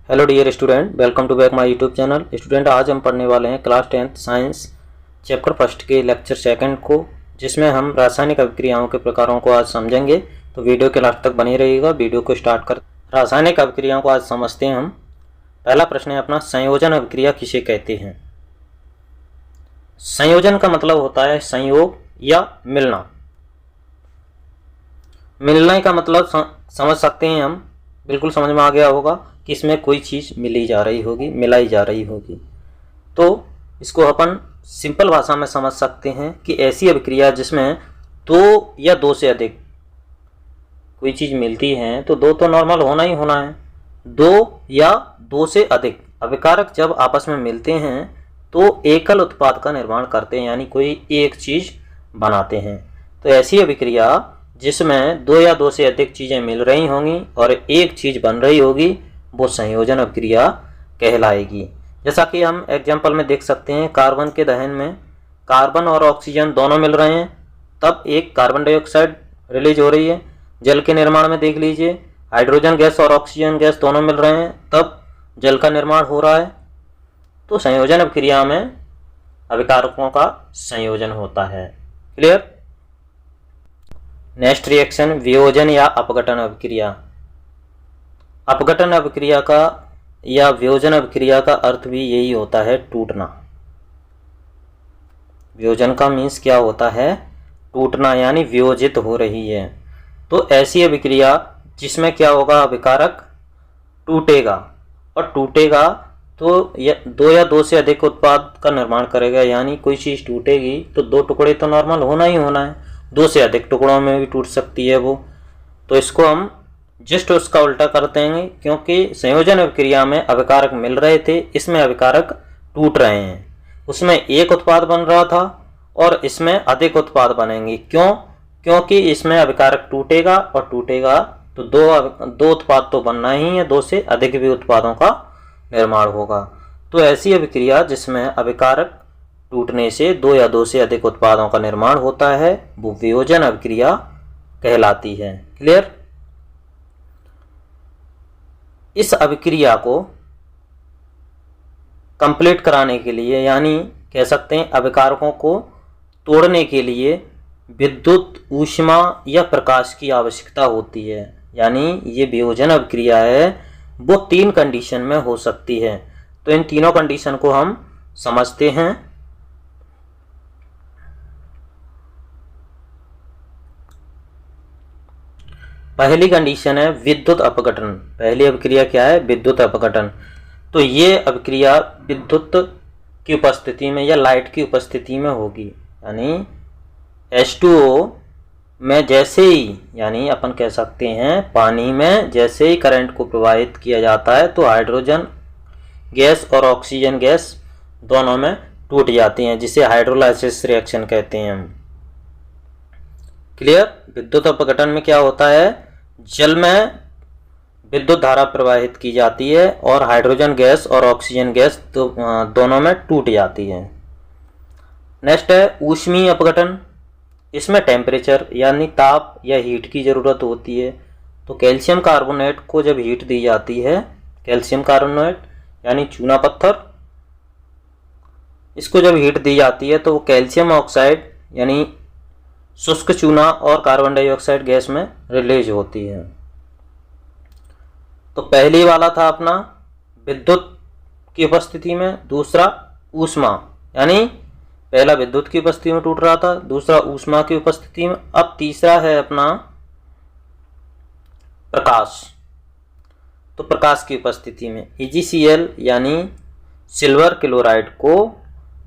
Hello dear student, welcome to back my YouTube channel. Student, आज हम पढ़ने वाले हैं class 10th science chapter first के लेक्चर सेकंड को, जिसमें हम रासायनिक अभिक्रियाओं के प्रकारों को आज समझेंगे। तो वीडियो के लास्ट तक बने रहिएगा। वीडियो को स्टार्ट कर रासायनिक अभिक्रियाओं को आज समझते हैं हम। पहला प्रश्न है अपना, संयोजन अभिक्रिया किसे कहते हैं? संयोजन का मतलब होता है संयोग या मिलना। मिलने का मतलब समझ सकते हैं हम, बिल्कुल समझ में आ गया होगा कि इसमें कोई चीज़ मिलाई जा रही होगी। तो इसको अपन सिंपल भाषा में समझ सकते हैं कि ऐसी अभिक्रिया जिसमें दो या दो से अधिक कोई चीज़ मिलती है, तो दो तो नॉर्मल होना ही होना है। दो या दो से अधिक अभिकारक जब आपस में मिलते हैं तो एकल उत्पाद का निर्माण करते हैं, यानी कोई एक चीज़ बनाते हैं। तो ऐसी अभिक्रिया जिसमें दो या दो से अधिक चीज़ें मिल रही होंगी और एक चीज़ बन रही होगी, वो संयोजन अभिक्रिया कहलाएगी। जैसा कि हम एग्जाम्पल में देख सकते हैं, कार्बन के दहन में कार्बन और ऑक्सीजन दोनों मिल रहे हैं, तब एक कार्बन डाइऑक्साइड रिलीज हो रही है। जल के निर्माण में देख लीजिए, हाइड्रोजन गैस और ऑक्सीजन गैस दोनों मिल रहे हैं, तब जल का निर्माण हो रहा है। तो संयोजन अभिक्रिया में अभिकारकों का संयोजन होता है। क्लियर? नेक्स्ट रिएक्शन, वियोजन या अपघटन अभिक्रिया। अपघटन अभिक्रिया का या वियोजन अभिक्रिया का अर्थ भी यही होता है, टूटना। वियोजन का मीन्स क्या होता है? टूटना, यानी वियोजित हो रही है। तो ऐसी अभिक्रिया जिसमें क्या होगा, अभिकारक टूटेगा, और टूटेगा तो दो या दो से अधिक उत्पाद का निर्माण करेगा। यानी कोई चीज़ टूटेगी तो दो टुकड़े तो नॉर्मल होना ही होना है, दो से अधिक टुकड़ों में भी टूट सकती है वो। तो इसको हम जस्ट उसका उल्टा करते हैं, क्योंकि संयोजन अभिक्रिया में अभिकारक मिल रहे थे, इसमें अभिकारक टूट रहे हैं। उसमें एक उत्पाद बन रहा था और इसमें अधिक उत्पाद बनेंगे। क्यों? क्योंकि इसमें अभिकारक टूटेगा, और टूटेगा तो दो उत्पाद तो बनना ही है, दो से अधिक भी उत्पादों का निर्माण होगा। तो ऐसी अभिक्रिया जिसमें अभिकारक टूटने से दो या दो से अधिक उत्पादों का निर्माण होता है, वो वियोजन अभिक्रिया कहलाती है। क्लियर? इस अभिक्रिया को कंप्लीट कराने के लिए, यानी कह सकते हैं अभिकारकों को तोड़ने के लिए, विद्युत, ऊष्मा या प्रकाश की आवश्यकता होती है। यानी ये वियोजन अभिक्रिया है, वो तीन कंडीशन में हो सकती है। तो इन तीनों कंडीशन को हम समझते हैं। पहली कंडीशन है विद्युत अपघटन। पहली अभिक्रिया क्या है? विद्युत अपघटन। तो ये अभिक्रिया विद्युत की उपस्थिति में या लाइट की उपस्थिति में होगी। यानी H2O में जैसे ही, यानी अपन कह सकते हैं पानी में जैसे ही करंट को प्रवाहित किया जाता है, तो हाइड्रोजन गैस और ऑक्सीजन गैस दोनों में टूट जाती हैं, जिसे हाइड्रोलाइसिस रिएक्शन कहते हैं हम। क्लियर? विद्युत अपघटन में क्या होता है? जल में विद्युत धारा प्रवाहित की जाती है और हाइड्रोजन गैस और ऑक्सीजन गैस दोनों में टूट जाती है। नेक्स्ट है ऊष्मीय अपघटन। इसमें टेम्परेचर यानी ताप या हीट की ज़रूरत होती है। तो कैल्शियम कार्बोनेट को जब हीट दी जाती है, कैल्शियम कार्बोनेट यानी चूना पत्थर, इसको जब हीट दी जाती है तो वो कैल्शियम ऑक्साइड यानी शुष्क चूना और कार्बन डाइऑक्साइड गैस में रिलीज होती है। तो पहली वाला था अपना विद्युत की उपस्थिति में, दूसरा ऊष्मा, यानी पहला विद्युत की उपस्थिति में टूट रहा था, दूसरा ऊष्मा की उपस्थिति में। अब तीसरा है अपना प्रकाश। तो प्रकाश की उपस्थिति में EgCl यानी सिल्वर क्लोराइड को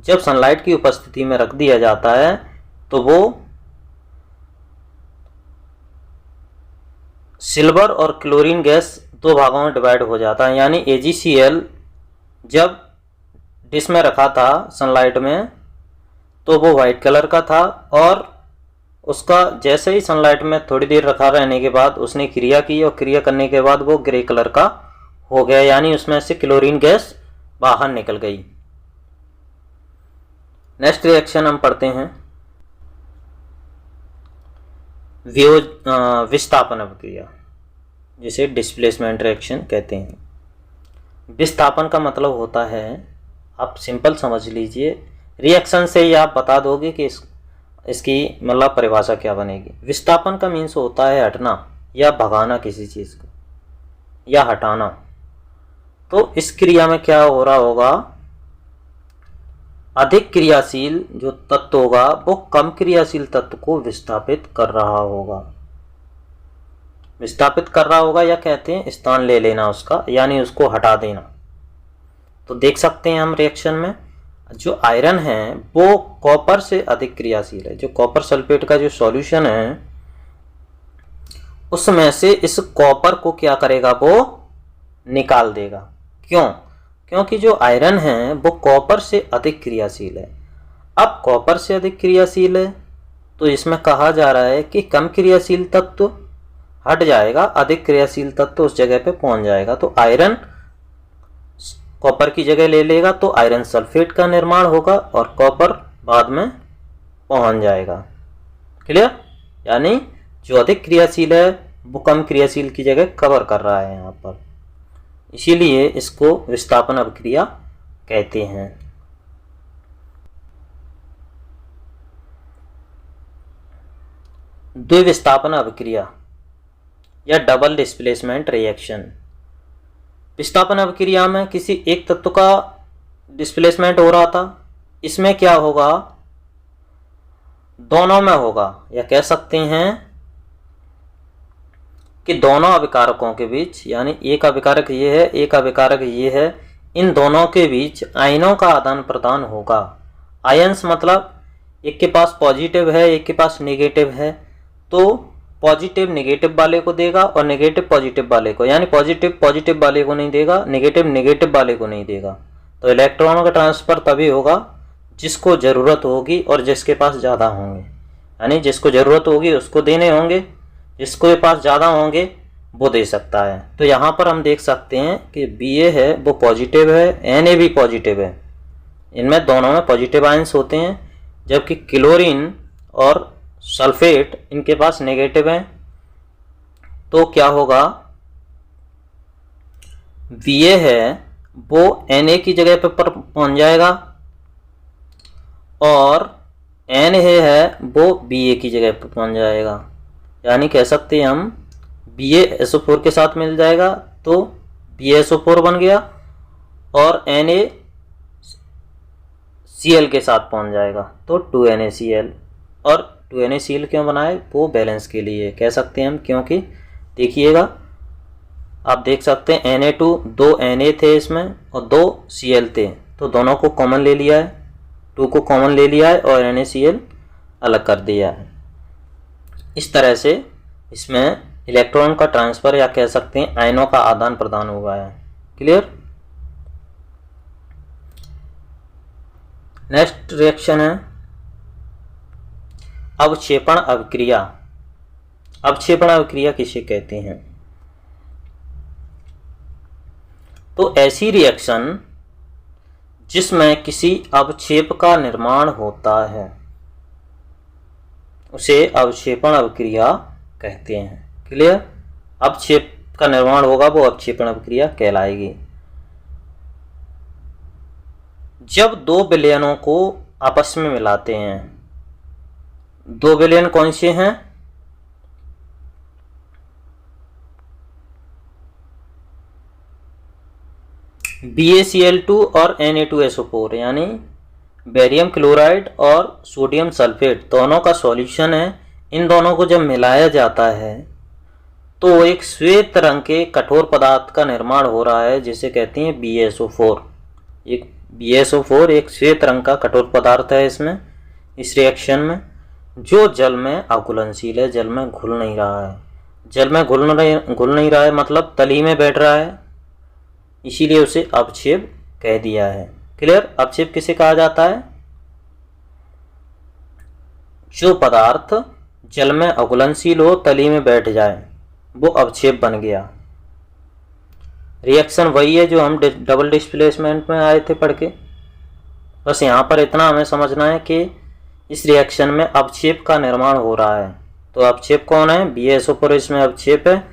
जब सनलाइट की उपस्थिति में रख दिया जाता है, तो वो सिल्वर और क्लोरीन गैस दो भागों में डिवाइड हो जाता है। यानी AgCl जब डिश में रखा था सनलाइट में, तो वो वाइट कलर का था, और उसका जैसे ही सनलाइट में थोड़ी देर रखा रहने के बाद उसने क्रिया की, और क्रिया करने के बाद वो ग्रे कलर का हो गया, यानी उसमें से क्लोरीन गैस बाहर निकल गई। नेक्स्ट रिएक्शन हम पढ़ते हैं विस्थापन अभिक्रिया, जिसे डिस्प्लेसमेंट रिएक्शन कहते हैं। विस्थापन का मतलब होता है, आप सिंपल समझ लीजिए, रिएक्शन से ही आप बता दोगे कि इसकी मतलब परिभाषा क्या बनेगी। विस्थापन का मीन्स होता है हटना या भगाना किसी चीज़ को या हटाना। तो इस क्रिया में क्या हो रहा होगा, अधिक क्रियाशील जो तत्व होगा वो कम क्रियाशील तत्व को विस्थापित कर रहा होगा, विस्थापित कर रहा होगा या कहते हैं स्थान ले लेना उसका, यानी उसको हटा देना। तो देख सकते हैं हम रिएक्शन में जो आयरन है वो कॉपर से अधिक क्रियाशील है। जो कॉपर सल्फेट का जो सॉल्यूशन है उसमें से इस कॉपर को क्या करेगा, वो निकाल देगा। क्यों? क्योंकि जो आयरन है वो कॉपर से अधिक क्रियाशील है। अब कॉपर से अधिक क्रियाशील है तो इसमें कहा जा रहा है कि कम क्रियाशील तत्व हट जाएगा, अधिक क्रियाशील तत्व उस जगह पे पहुंच जाएगा। तो आयरन कॉपर की जगह ले लेगा तो आयरन सल्फेट का निर्माण होगा और कॉपर बाद में पहुंच जाएगा। क्लियर? यानी जो अधिक क्रियाशील है वो कम क्रियाशील की जगह कवर कर रहा है यहाँ पर, इसीलिए इसको विस्थापन अभिक्रिया कहते हैं। द्विविस्थापन अभिक्रिया या डबल डिस्प्लेसमेंट रिएक्शन। विस्थापन अभिक्रिया में किसी एक तत्व का डिस्प्लेसमेंट हो रहा था, इसमें क्या होगा, दोनों में होगा, या कह सकते हैं कि दोनों अभिकारकों के बीच, यानी एक अभिकारक ये है एक अभिकारक ये है, इन दोनों के बीच आयनों का आदान प्रदान होगा। आयंस मतलब एक के पास पॉजिटिव है एक के पास नेगेटिव है, तो पॉजिटिव नेगेटिव वाले को देगा और नेगेटिव पॉजिटिव वाले को, यानी पॉजिटिव पॉजिटिव वाले को नहीं देगा, नेगेटिव नेगेटिव वाले को नहीं देगा। तो इलेक्ट्रॉनों का ट्रांसफर तभी होगा जिसको ज़रूरत होगी और जिसके पास ज़्यादा होंगे, यानी जिसको ज़रूरत होगी उसको देने होंगे, जिसके पास ज़्यादा होंगे वो दे सकता है। तो यहाँ पर हम देख सकते हैं कि Ba है वो पॉजिटिव है, Na भी पॉजिटिव है, इनमें दोनों में पॉजिटिव आयंस होते हैं, जबकि क्लोरीन और सल्फेट इनके पास नेगेटिव है। तो क्या होगा, Va है वो Na की जगह पर पहुंच जाएगा और Na है वो Ba की जगह पर पहुंच जाएगा, यानी कह सकते हैं हम BaSO4 के साथ मिल जाएगा तो BaSO4 बन गया और NaCl के साथ पहुंच जाएगा तो 2NaCl। और 2NaCl क्यों बनाए, वो बैलेंस के लिए कह सकते हैं हम, क्योंकि देखिएगा आप देख सकते हैं Na2 दो Na थे इसमें और दो Cl थे, तो दोनों को कॉमन ले लिया है, 2 को कॉमन ले लिया है और NaCl अलग कर दिया है। इस तरह से इसमें इलेक्ट्रॉन का ट्रांसफ़र या कह सकते हैं आयनों का आदान प्रदान हुआ है। क्लियर? नेक्स्ट रिएक्शन है अवक्षेपण अभिक्रिया। अवक्षेपण अभिक्रिया किसे कहते हैं? तो ऐसी रिएक्शन जिसमें किसी अवक्षेप का निर्माण होता है उसे अवक्षेपण अभिक्रिया कहते हैं। क्लियर? अवक्षेप का निर्माण होगा वो अवक्षेपण अभिक्रिया कहलाएगी। जब दो विलयनों को आपस में मिलाते हैं, दो विलयन कौन से हैं? BaCl2 और Na2SO4, यानी बेरियम क्लोराइड और सोडियम सल्फेट दोनों का सॉल्यूशन है। इन दोनों को जब मिलाया जाता है तो एक श्वेत रंग के कठोर पदार्थ का निर्माण हो रहा है जिसे कहते हैं BaSO4। एक BaSO4 एक श्वेत रंग का कठोर पदार्थ है इसमें, इस रिएक्शन में, जो जल में अघुलनशील है, जल में घुल नहीं रहा है। जल में घुल नहीं रहा है मतलब तली में बैठ रहा है, इसीलिए उसे अवक्षेप कह दिया है। क्लियर? अवक्षेप किसे कहा जाता है? जो पदार्थ जल में अघुलनशील हो, तली में बैठ जाए, वो अवक्षेप बन गया। रिएक्शन वही है जो हम डबल डिस्प्लेसमेंट में आए थे पढ़ के। बस यहाँ पर इतना हमें समझना है कि इस रिएक्शन में अवक्षेप का निर्माण हो रहा है। तो अवक्षेप कौन है? BaSO4 इसमें अवक्षेप है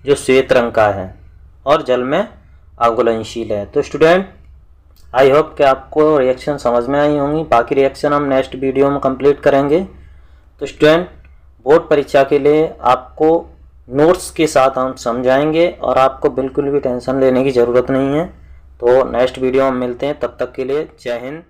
जो श्वेत रंग का है और जल में अघुलनशील है। तो स्टूडेंट आई होप कि आपको रिएक्शन समझ में आई होंगी। बाकी रिएक्शन हम नेक्स्ट वीडियो में कंप्लीट करेंगे। तो स्टूडेंट बोर्ड परीक्षा के लिए आपको नोट्स के साथ हम समझाएंगे और आपको बिल्कुल भी टेंशन लेने की ज़रूरत नहीं है। तो नेक्स्ट वीडियो में मिलते हैं, तब तक के लिए जय हिंद।